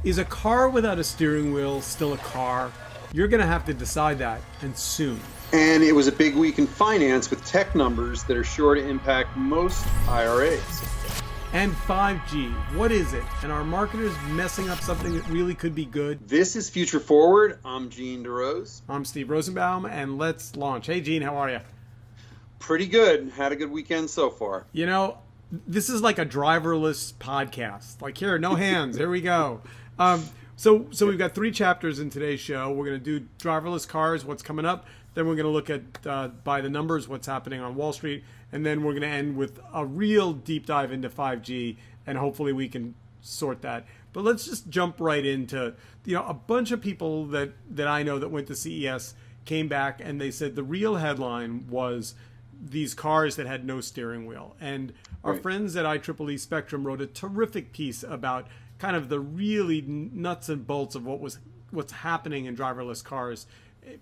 Is a car without a steering wheel still a car? You're going to have to decide that, and soon. And it was a big week in finance with tech numbers that are sure to impact most IRAs. And 5G, what is it? And are marketers messing up something that really could be good? This is Future Forward. I'm Gene DeRose. I'm Steve Rosenbaum, and let's launch. Hey, Gene, how are you? Pretty good. Had a good weekend so far. You know, this is like a driverless podcast. Like, here, no hands. Here we go. So we've got 3 chapters in today's show. We're going to do driverless cars, what's coming up. Then we're going to look at, by the numbers, what's happening on Wall Street. And then we're going to end with a real deep dive into 5G, and hopefully we can sort that. But let's just jump right into, a bunch of people that I know that went to CES came back and they said the real headline was these cars that had no steering wheel. And our friends at IEEE Spectrum wrote a terrific piece about kind of the really nuts and bolts of what's happening in driverless cars,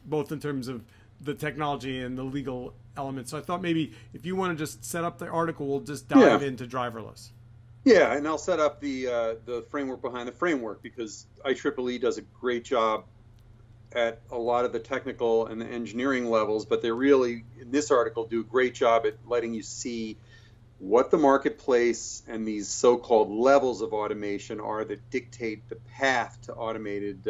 both in terms of the technology and the legal elements. So I thought maybe if you want to just set up the article, we'll just dive into driverless. Yeah, and I'll set up the framework behind the framework, because IEEE does a great job at a lot of the technical and the engineering levels, but they really, in this article, do a great job at letting you see what the marketplace and these so-called levels of automation are that dictate the path to automated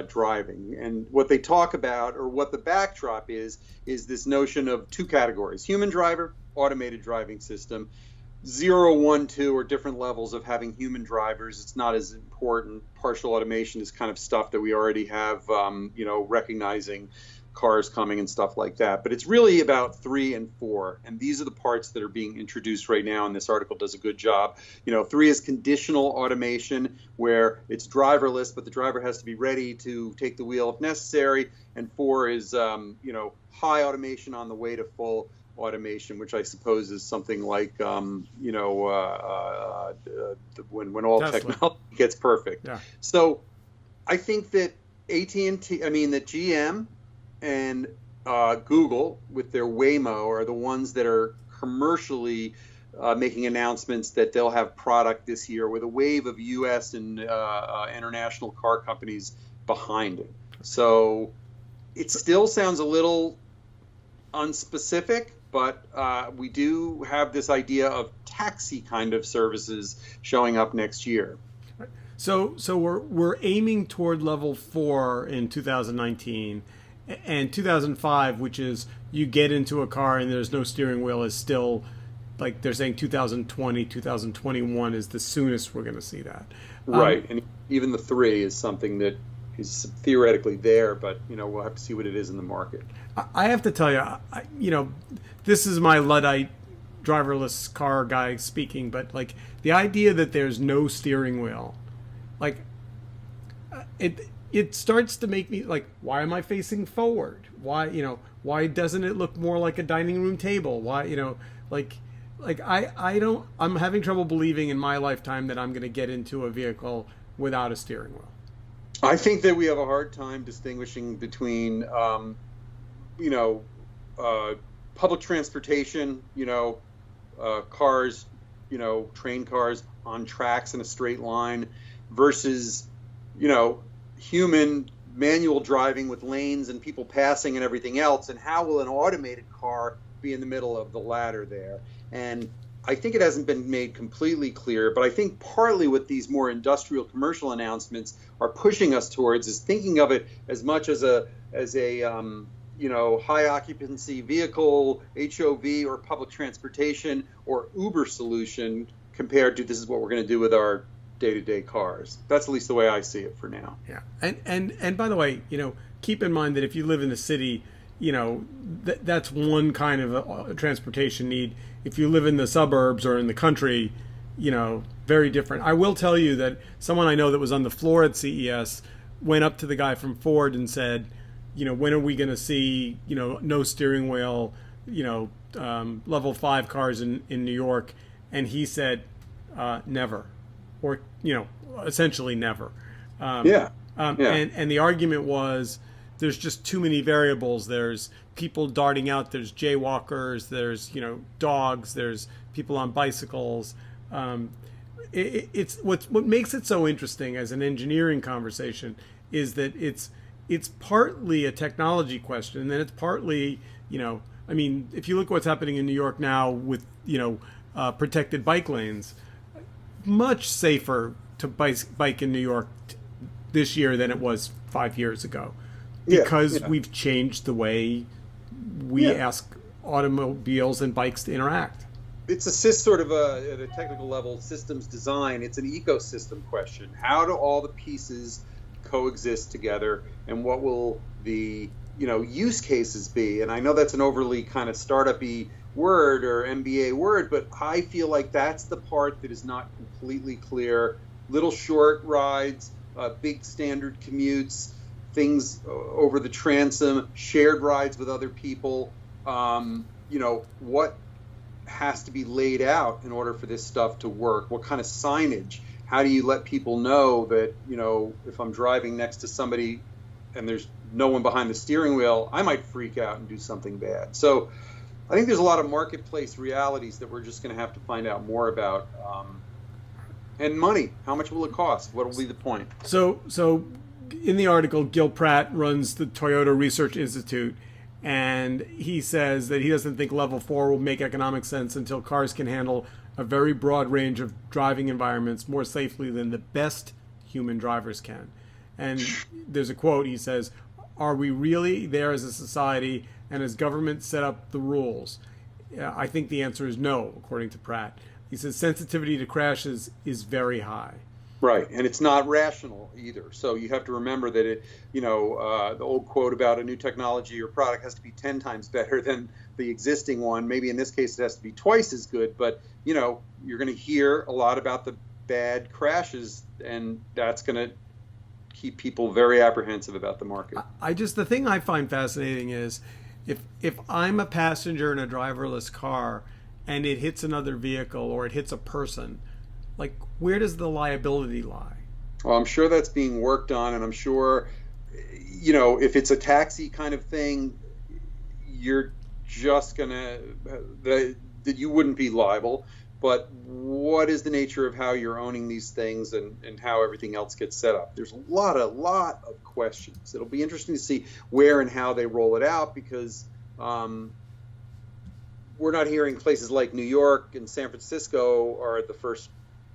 driving. And what they talk about, or what the backdrop is this notion of 2 categories: human driver, automated driving system. 0, 1, 2 are different levels of having human drivers. It's not as important. Partial automation is kind of stuff that we already have, recognizing cars coming and stuff like that. But it's really about 3 and 4. And these are the parts that are being introduced right now, and this article does a good job. 3 is conditional automation, where it's driverless, but the driver has to be ready to take the wheel if necessary. And 4 is, high automation on the way to full automation, which I suppose is something like, when all Tesla. technology gets perfect. Yeah. So I think that that GM and Google with their Waymo are the ones that are commercially making announcements that they'll have product this year, with a wave of U.S. and international car companies behind it. So it still sounds a little unspecific, but we do have this idea of taxi kind of services showing up next year. So we're aiming toward level 4 in 2019, and 2005, which is you get into a car and there's no steering wheel, is still, like they're saying 2020, 2021 is the soonest we're going to see that. Right, and even the 3 is something that is theoretically there, but we'll have to see what it is in the market. I have to tell you, this is my Luddite driverless car guy speaking, but like the idea that there's no steering wheel, like it starts to make me like, why am I facing forward? Why doesn't it look more like a dining room table? Why, I'm having trouble believing in my lifetime that I'm going to get into a vehicle without a steering wheel. I think that we have a hard time distinguishing between, public transportation, cars, train cars on tracks in a straight line, versus, human manual driving with lanes and people passing and everything else. And how will an automated car be in the middle of the ladder there? And I think it hasn't been made completely clear, but I think partly what these more industrial commercial announcements are pushing us towards is thinking of it as much as a high occupancy vehicle, HOV, or public transportation or Uber solution, compared to this is what we're going to do with our day-to-day cars. That's at least the way I see it for now. Yeah, and by the way, keep in mind that if you live in the city, that's one kind of a transportation need. If you live in the suburbs or in the country, very different. I will tell you that someone I know that was on the floor at CES went up to the guy from Ford and said, when are we going to see, no steering wheel, level 5 cars in New York? And he said, never, or, essentially never. And the argument was, there's just too many variables. There's people darting out, there's jaywalkers, there's, dogs, there's people on bicycles. it's what makes it so interesting as an engineering conversation is that it's partly a technology question, and then it's partly, I mean, if you look what's happening in New York now with, protected bike lanes, much safer to bike in New York this year than it was 5 years ago, because we've changed the way we ask automobiles and bikes to interact. It's sort of at a technical level, systems design. It's an ecosystem question. How do all the pieces coexist together, and what will the use cases be? And I know that's an overly kind of startup-y word or MBA word, but I feel like that's the part that is not completely clear. Little short rides, big standard commutes, things over the transom, shared rides with other people. What has to be laid out in order for this stuff to work? What kind of signage? How do you let people know that, if I'm driving next to somebody and there's no one behind the steering wheel, I might freak out and do something bad. So I think there's a lot of marketplace realities that we're just going to have to find out more about. And money, how much will it cost? What will be the point? So in the article, Gil Pratt runs the Toyota Research Institute, and he says that he doesn't think level 4 will make economic sense until cars can handle a very broad range of driving environments more safely than the best human drivers can. And there's a quote, he says, "Are we really there as a society, and has government set up the rules?" I think the answer is no, according to Pratt. He says sensitivity to crashes is very high. Right, and it's not rational either. So you have to remember that the old quote about a new technology or product has to be 10 times better than the existing one. Maybe in this case it has to be twice as good, but you're going to hear a lot about the bad crashes, and that's going to keep people very apprehensive about the market. The thing I find fascinating is if I'm a passenger in a driverless car and it hits another vehicle or it hits a person, like, where does the liability lie? Well, I'm sure that's being worked on, and I'm sure, if it's a taxi kind of thing, you're just gonna that you wouldn't be liable. But what is the nature of how you're owning these things and how everything else gets set up? There's a lot of questions. It'll be interesting to see where and how they roll it out, because we're not hearing places like New York and San Francisco are the first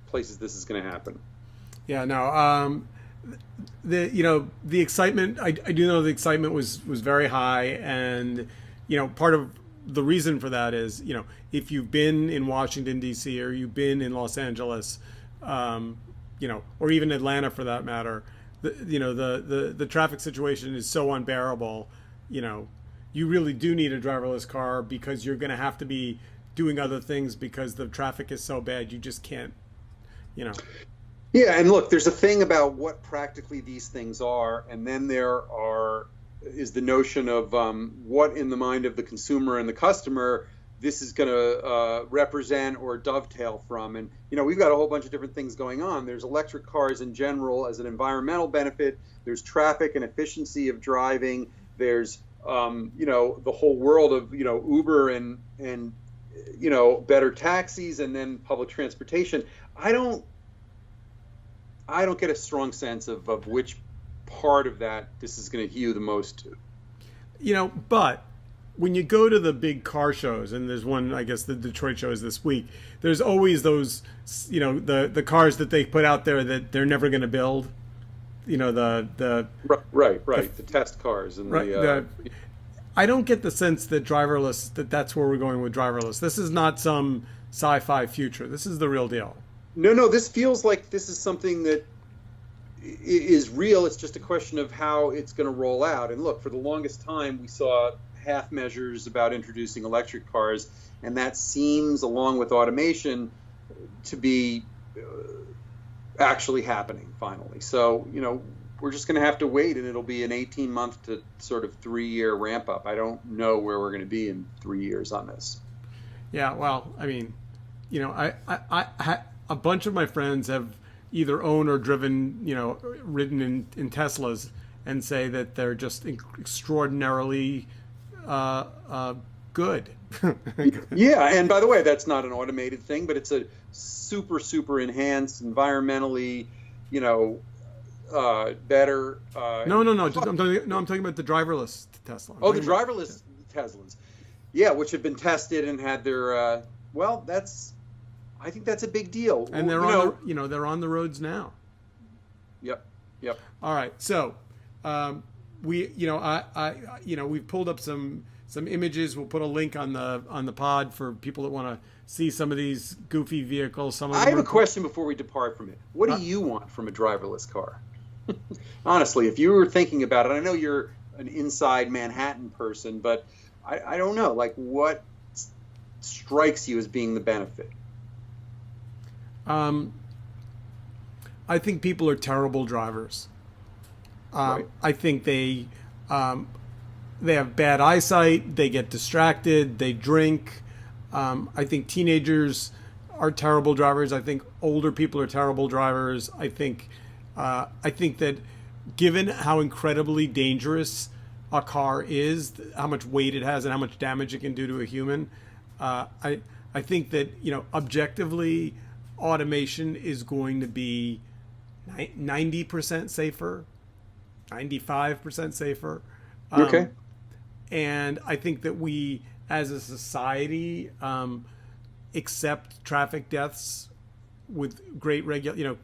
places this is going to happen. Yeah, no. The excitement. I do know the excitement was very high, and part of the reason for that is if you've been in Washington D.C. or you've been in Los Angeles, or even Atlanta for that matter, the traffic situation is so unbearable. You really do need a driverless car, because you're going to have to be doing other things because the traffic is so bad. You just can't. Yeah, and look, there's a thing about what practically these things are, and then there is the notion of what in the mind of the consumer and the customer this is going to represent or dovetail from. And we've got a whole bunch of different things going on. There's electric cars in general as an environmental benefit. There's traffic and efficiency of driving. There's the whole world of Uber and better taxis, and then public transportation. I don't get a strong sense of which part of that this is going to hew the most to. But when you go to the big car shows, and there's one, I guess the Detroit show is this week, there's always those, the cars that they put out there that they're never going to build. The test cars and I don't get the sense that that's where we're going with driverless. This is not some sci-fi future. This is the real deal. No, this feels like this is something that is real. It's just a question of how it's going to roll out. And look, for the longest time, we saw half measures about introducing electric cars, and that seems, along with automation, to be actually happening finally. So, we're just going to have to wait, and it'll be an 18-month to sort of 3-year ramp up. I don't know where we're going to be in 3 years on this. Yeah, well, I mean, a bunch of my friends have either owned or ridden in Teslas, and say that they're just extraordinarily good. Yeah, and by the way, that's not an automated thing, but it's a super, super enhanced, environmentally, better. No. I'm talking about the driverless Tesla. The driverless Teslas. Yeah, which have been tested and had their. I think that's a big deal. And they're they're on the roads now. Yep. All right, so we've pulled up some images. We'll put a link on the pod for people that want to see some of these goofy vehicles. I have a question before we depart from it. What do you want from a driverless car? Honestly, if you were thinking about it, I know you're an inside Manhattan person, but I don't know, like, what strikes you as being the benefit? I think people are terrible drivers. Right. I think they have bad eyesight. They get distracted. They drink. I think teenagers are terrible drivers. I think older people are terrible drivers. I think that given how incredibly dangerous a car is, how much weight it has, and how much damage it can do to a human, I think that objectively, automation is going to be 90% safer, 95% safer. Okay. And I think that we, as a society, accept traffic deaths with great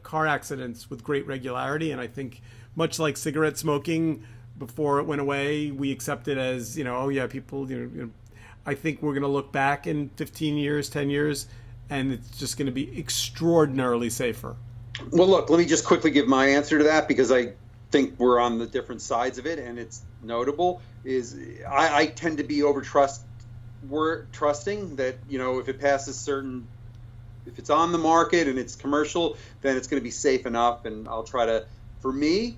car accidents with great regularity. And I think, much like cigarette smoking, before it went away, we accept it as, people, I think we're going to look back in 15 years, 10 years, and it's just going to be extraordinarily safer. Well, look, let me just quickly give my answer to that, because I think we're on the different sides of it, and it's notable. I tend to be trusting that, if it passes if it's on the market and it's commercial, then it's going to be safe enough, and I'll try to, for me,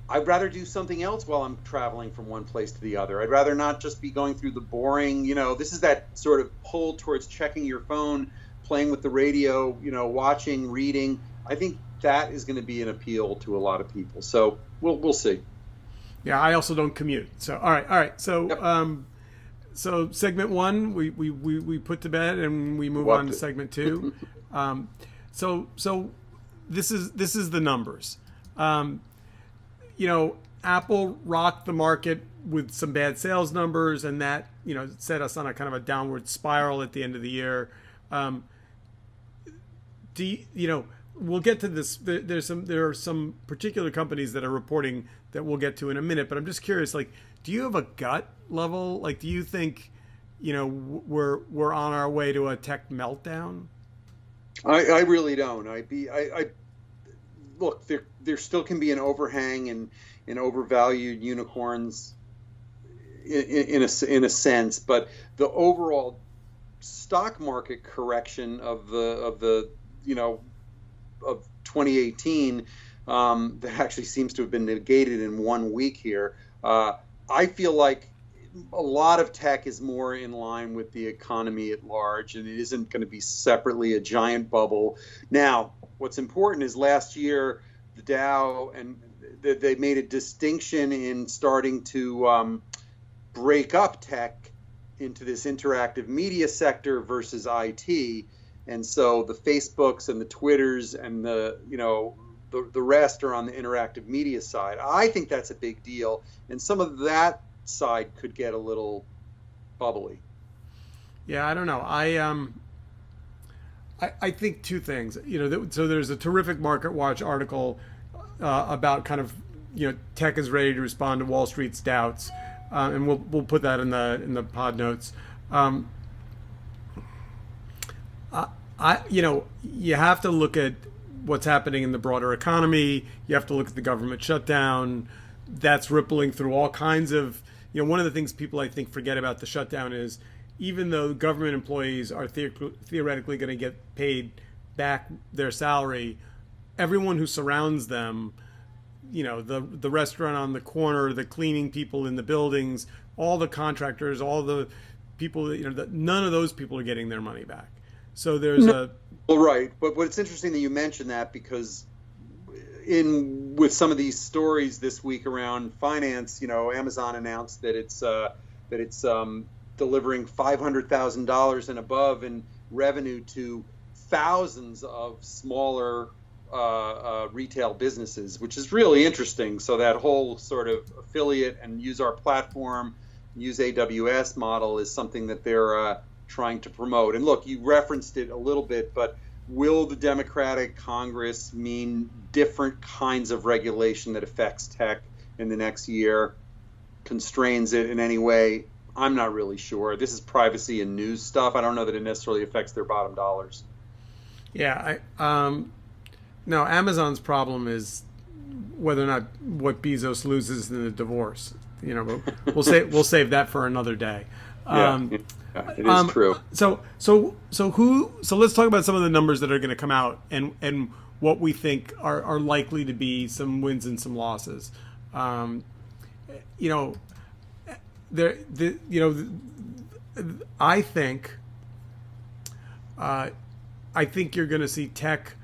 I'd rather do something else while I'm traveling from one place to the other. I'd rather not just be going through the boring, this is that sort of pull towards checking your phone, playing with the radio, watching, reading. I think that is going to be an appeal to a lot of people. So we'll see. Yeah, I also don't commute. So all right. So Yep. So segment one we put to bed, and we move on to segment two. So this is the numbers. Apple rocked the market with some bad sales numbers, and that set us on a kind of a downward spiral at the end of the year. We'll get to this. There are some particular companies that are reporting that we'll get to in a minute, but I'm just curious. Like, do you have a gut level? Like, do you think we're on our way to a tech meltdown? I really don't. Look, there still can be an overhang in overvalued unicorns in a sense, but the overall stock market correction of 2018 that actually seems to have been negated in 1 week here. I feel like a lot of tech is more in line with the economy at large, and it isn't going to be separately a giant bubble. Now, what's important is last year, the Dow, and they made a distinction in starting to break up tech into this interactive media sector versus IT. And so the Facebooks and the Twitters and the rest are on the interactive media side. I think that's a big deal, and some of that side could get a little bubbly. Yeah, I don't know. I think two things. So there's a terrific Market Watch article about kind of tech is ready to respond to Wall Street's doubts, and we'll put that in the pod notes. You have to look at what's happening in the broader economy. You have to look at the government shutdown. That's rippling through all kinds of, one of the things people, I think, forget about the shutdown is, even though government employees are theoretically going to get paid back their salary, everyone who surrounds them, the restaurant on the corner, the cleaning people in the buildings, all the contractors, all the people, none of those people are getting their money back. So there's Well, right. But it's interesting that you mentioned that, because with some of these stories this week around finance, Amazon announced that it's delivering $500,000 and above in revenue to thousands of smaller retail businesses, which is really interesting. So that whole sort of affiliate and use our platform, use AWS model is something that they're trying to promote. And look, you referenced it a little bit, but will the Democratic Congress mean different kinds of regulation that affects tech in the next year, constrains it in any way? I'm not really sure. This is privacy and news stuff. I don't know that it necessarily affects their bottom dollars. Yeah, no, Amazon's problem is whether or not what Bezos loses in the divorce. You know, we'll save that for another day. It is true. So let's talk about some of the numbers that are going to come out and what we think are likely to be some wins and some losses. I think you're going to see tech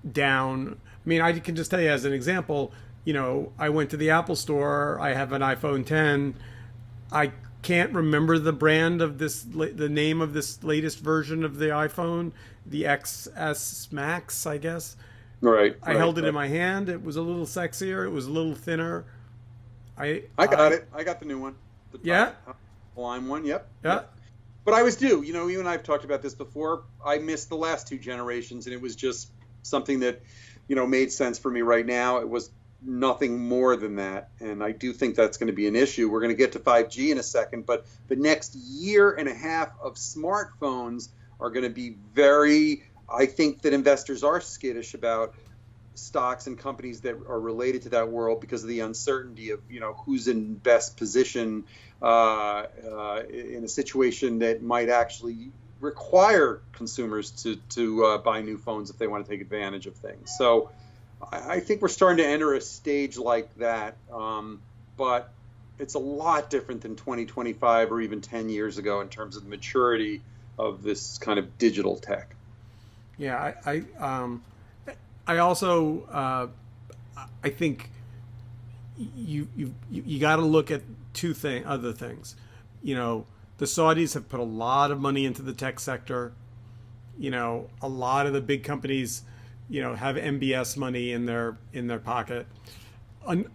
down. I mean, I can just tell you as an example, I went to the Apple store. I have an iPhone 10. I can't remember the brand of the name of this latest version of the iPhone, the XS Max, I guess. Right. I held it in my hand. It was a little sexier. It was a little thinner. I got it. I got the new one. The Lime one. Yep. Yeah. But I was due. You and I have talked about this before. I missed the last two generations, and it was just something that, made sense for me right now. It was nothing more than that. And I do think that's going to be an issue. We're going to get to 5G in a second, but the next year and a half of smartphones are going to be I think that investors are skittish about stocks and companies that are related to that world because of the uncertainty of, who's in best position in a situation that might actually require consumers to buy new phones if they want to take advantage of things. So I think we're starting to enter a stage like that, but it's a lot different than 2025 or even 10 years ago in terms of the maturity of this kind of digital tech. Yeah, I also I think you got to look at other things. The Saudis have put a lot of money into the tech sector. A lot of the big companies, have MBS money in their pocket.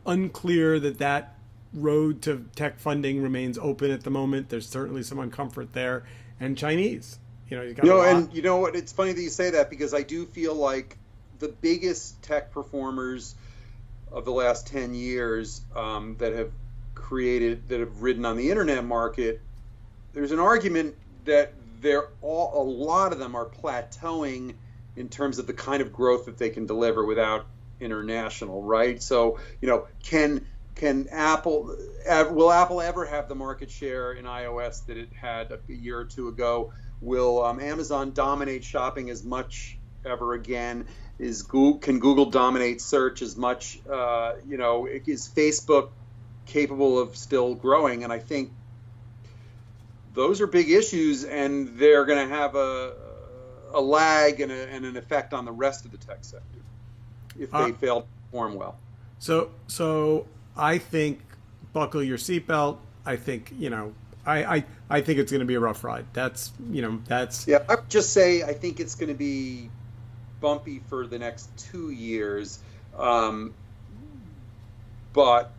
Unclear that road to tech funding remains open at the moment. There's certainly some uncomfort there. And Chinese, and what? It's funny that you say that because I do feel like the biggest tech performers of the last 10 years that have ridden on the internet market, there's an argument that a lot of them are plateauing in terms of the kind of growth that they can deliver without international, right? So, can will Apple ever have the market share in iOS that it had a year or two ago? Will Amazon dominate shopping as much ever again? Can Google dominate search as much? Is Facebook capable of still growing? And I think those are big issues, and they're going to have a lag and an effect on the rest of the tech sector if they fail to perform well. So I think buckle your seatbelt. I think I think it's going to be a rough ride. That's. Yeah, I would just say I think it's going to be bumpy for the next 2 years, but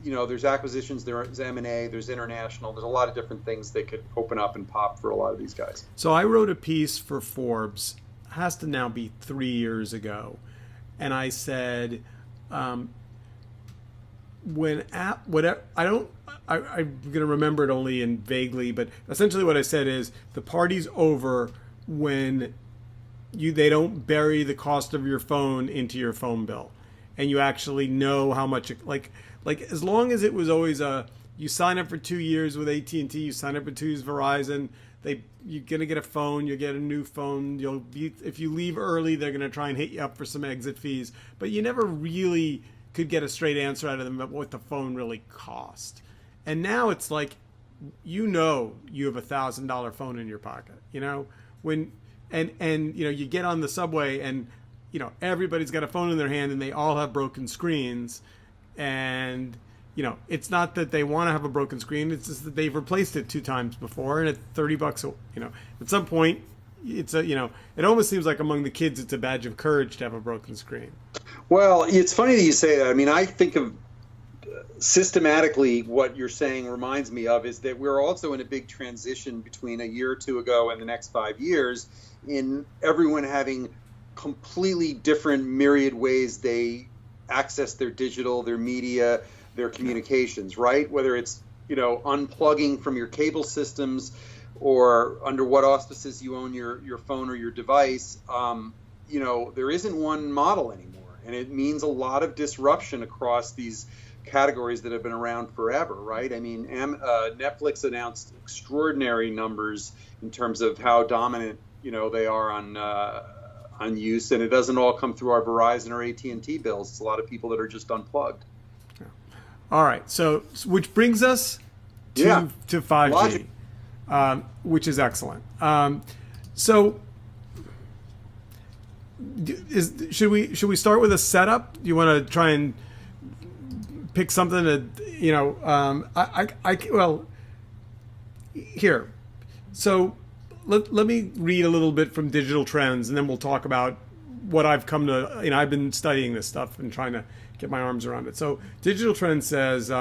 there's acquisitions, there's M&A, there's international, there's a lot of different things that could open up and pop for a lot of these guys. So I wrote a piece for Forbes, has to now be 3 years ago, and I said, I'm going to remember it only in vaguely, but essentially what I said is the party's over when they don't bury the cost of your phone into your phone bill, and you actually know how much like as long as it was always you sign up for 2 years with AT&T, you sign up for 2 years Verizon, you're gonna get a phone, you'll get a new phone, if you leave early, they're gonna try and hit you up for some exit fees, but you never really could get a straight answer out of them about what the phone really cost. And now it's like you have $1,000 phone in your pocket, when you get on the subway and everybody's got a phone in their hand and they all have broken screens, and it's not that they want to have a broken screen. It's just that they've replaced it 2 times before, and at $30, at some point, it's it almost seems like among the kids, it's a badge of courage to have a broken screen. Well, it's funny that you say that. I mean, I think of systematically what you're saying reminds me of is that we're also in a big transition between a year or two ago and the next 5 years in everyone having completely different myriad ways they access their digital, their media, their communications, right? Whether it's, unplugging from your cable systems or under what auspices you own your phone or your device, there isn't one model anymore. And it means a lot of disruption across these categories that have been around forever, right? I mean, Netflix announced extraordinary numbers in terms of how dominant, they are on use, and it doesn't all come through our Verizon or AT&T bills. It's a lot of people that are just unplugged. All right, so which brings us to 5G, which is excellent. So should we start with a setup? Do you want to try and pick something that here. So let me read a little bit from Digital Trends, and then we'll talk about what I've come to. I've been studying this stuff and trying to get my arms around it. So Digital Trends says,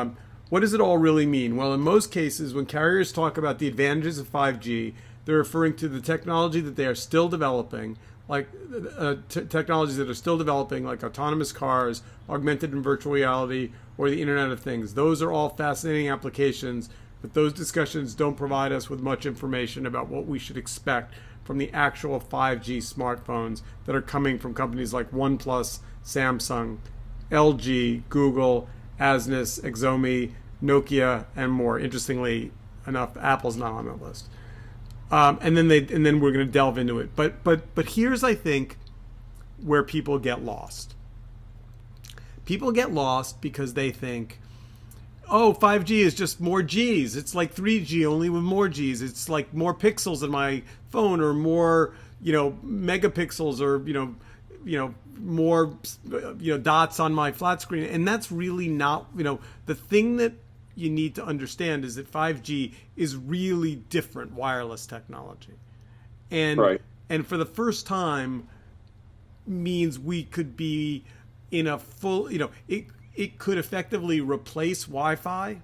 what does it all really mean? Well, in most cases, when carriers talk about the advantages of 5G, they're referring to the technology that they are still developing, like technologies that are still developing, like autonomous cars, augmented and virtual reality, or the Internet of Things. Those are all fascinating applications, but those discussions don't provide us with much information about what we should expect from the actual 5G smartphones that are coming from companies like OnePlus, Samsung, LG, Google, Asnus, Xiaomi, Nokia, and more. Interestingly enough, Apple's not on that list. And then we're going to delve into it. But here's, I think, where people get lost. People get lost because they think, oh, 5G is just more Gs. It's like 3G, only with more Gs. It's like more pixels in my phone, or more, megapixels, or, more, dots on my flat screen. And that's really not, the thing that you need to understand is that 5G is really different wireless technology. And, right. And for the first time means we could be in a full, it could effectively replace Wi-Fi.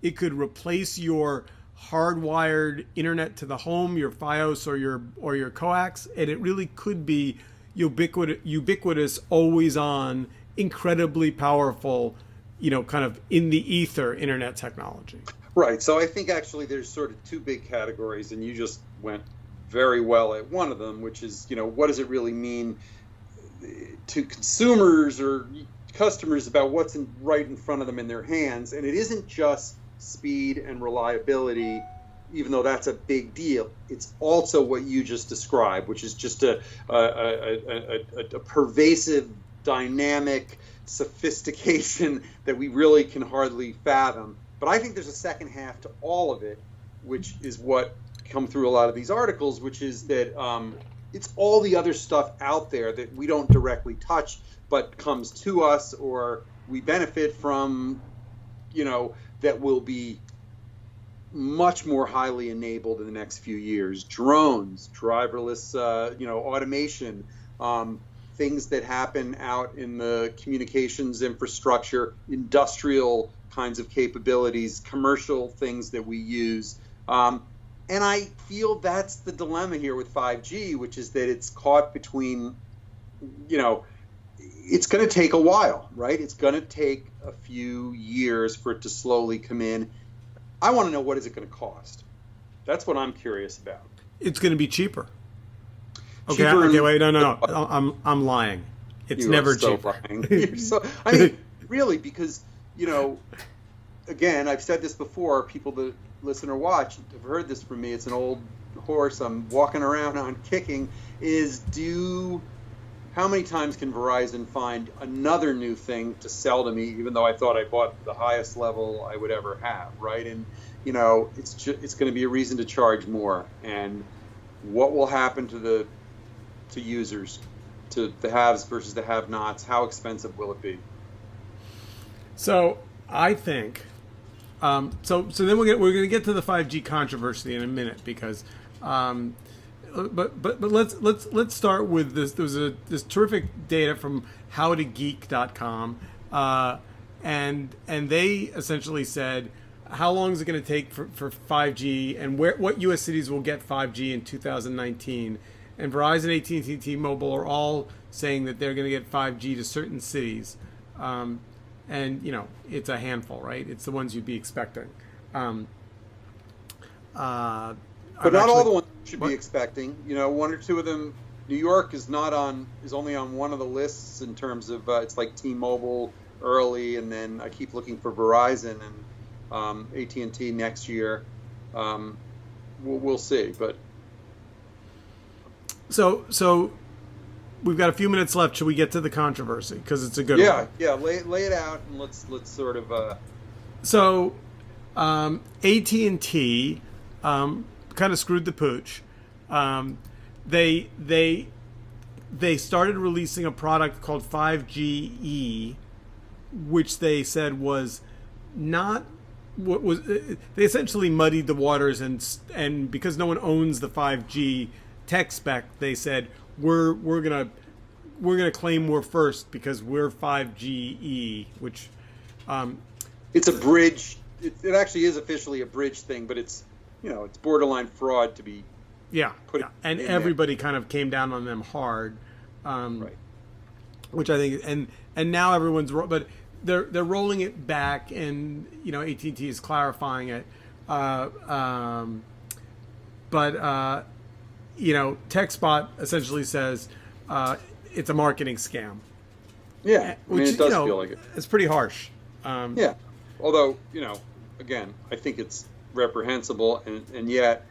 It could replace your hardwired internet to the home, your Fios or your coax, and it really could be ubiquitous, always on, incredibly powerful, kind of in the ether internet technology. Right. So I think actually there's sort of 2 big categories, and you just went very well at one of them, which is, what does it really mean to consumers or customers about what's right in front of them in their hands. And it isn't just speed and reliability, even though that's a big deal. It's also what you just described, which is just a pervasive, dynamic sophistication that we really can hardly fathom. But I think there's a second half to all of it, which is what come through a lot of these articles, which is that it's all the other stuff out there that we don't directly touch, but comes to us or we benefit from, that will be much more highly enabled in the next few years. Drones, driverless, automation, things that happen out in the communications infrastructure, industrial kinds of capabilities, commercial things that we use. And I feel that's the dilemma here with 5G, which is that it's caught between, it's going to take a while, right? It's going to take a few years for it to slowly come in. I want to know, what is it going to cost? That's what I'm curious about. It's going to be cheaper. Okay, wait, no. I'm lying. It's never cheaper. I mean, really, because, again, I've said this before, people that listen or watch have heard this from me. It's an old horse I'm walking around on kicking, how many times can Verizon find another new thing to sell to me, even though I thought I bought the highest level I would ever have, right? And, it's going to be a reason to charge more. And what will happen to users, to the haves versus the have-nots? How expensive will it be? So I think. So then we're going to get to the 5G controversy in a minute because, but let's start with this. There was this terrific data from howtogeek.com, and they essentially said how long is it going to take for 5G and what U.S. cities will get 5G in 2019. And Verizon, AT&T, T-Mobile are all saying that they're going to get 5G to certain cities. And, it's a handful, right? It's the ones you'd be expecting. But not all the ones you should be expecting. One or two of them. New York is only on one of the lists in terms of it's like T-Mobile early, and then I keep looking for Verizon and AT&T next year. We'll see, but so we've got a few minutes left. Should we get to the controversy because it's a good one? Yeah. Lay it out and let's sort of. So, AT&T kind of screwed the pooch. They started releasing a product called 5GE, which they said was not what was. They essentially muddied the waters, and because no one owns the 5G tech spec, they said we're gonna claim we're first because we're 5GE, which it's a bridge. It actually is officially a bridge thing, but it's it's borderline fraud to be. And everybody kind of came down on them hard, right? Which I think, and now everyone's, but they're rolling it back, and AT&T is clarifying it, but TechSpot essentially says it's a marketing scam. Yeah, which it does feel like it. It's pretty harsh. Although again, I think it's reprehensible, and yet.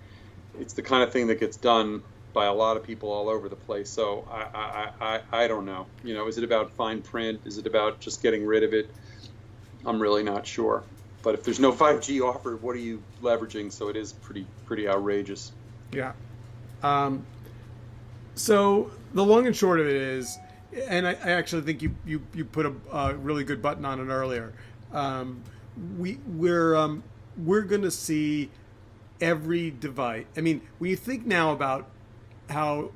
It's the kind of thing that gets done by a lot of people all over the place. So I don't know. Is it about fine print? Is it about just getting rid of it? I'm really not sure. But if there's no 5G offered, what are you leveraging? So it is pretty outrageous. Yeah. So the long and short of it is, and I actually think you put a really good button on it earlier. We're going to see every device. I mean, when you think now about how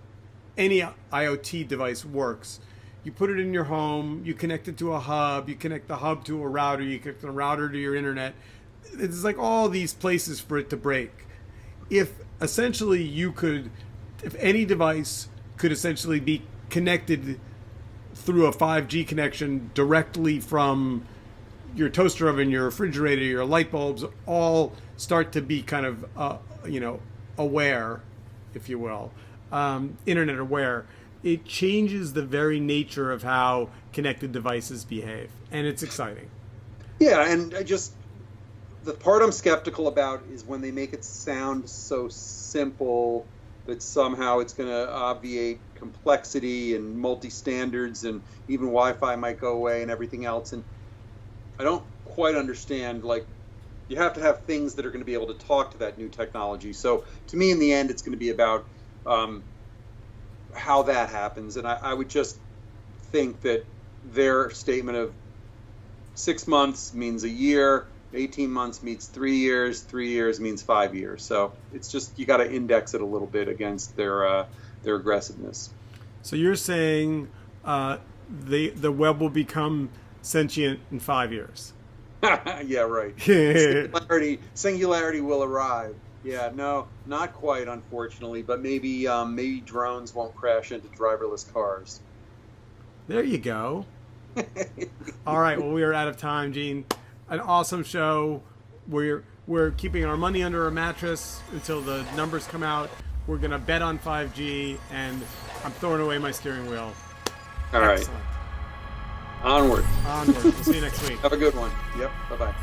any IoT device works, you put it in your home, you connect it to a hub, you connect the hub to a router, you connect the router to your internet. It's like all these places for it to break. If essentially if any device could essentially be connected through a 5G connection directly from your toaster oven, your refrigerator, your light bulbs, all start to be kind of, aware, if you will, internet aware. It changes the very nature of how connected devices behave, and it's exciting. Yeah, and the part I'm skeptical about is when they make it sound so simple that somehow it's going to obviate complexity and multi-standards, and even Wi-Fi might go away and everything else. And I don't quite understand, you have to have things that are going to be able to talk to that new technology. So to me, in the end, it's going to be about how that happens. And I would just think that their statement of 6 months means a year, 18 months means 3 years, 3 years means 5 years. So it's just, you got to index it a little bit against their aggressiveness. So you're saying the web will become sentient in 5 years. Yeah, right. Singularity will arrive. Yeah, no, not quite, unfortunately, but maybe drones won't crash into driverless cars. There you go. All right, well, we are out of time, Gene. An awesome show. We're keeping our money under a mattress until the numbers come out. We're gonna bet on 5G, and I'm throwing away my steering wheel. All right. Excellent. Onward. We'll see you next week. Have a good one. Yep. Bye-bye.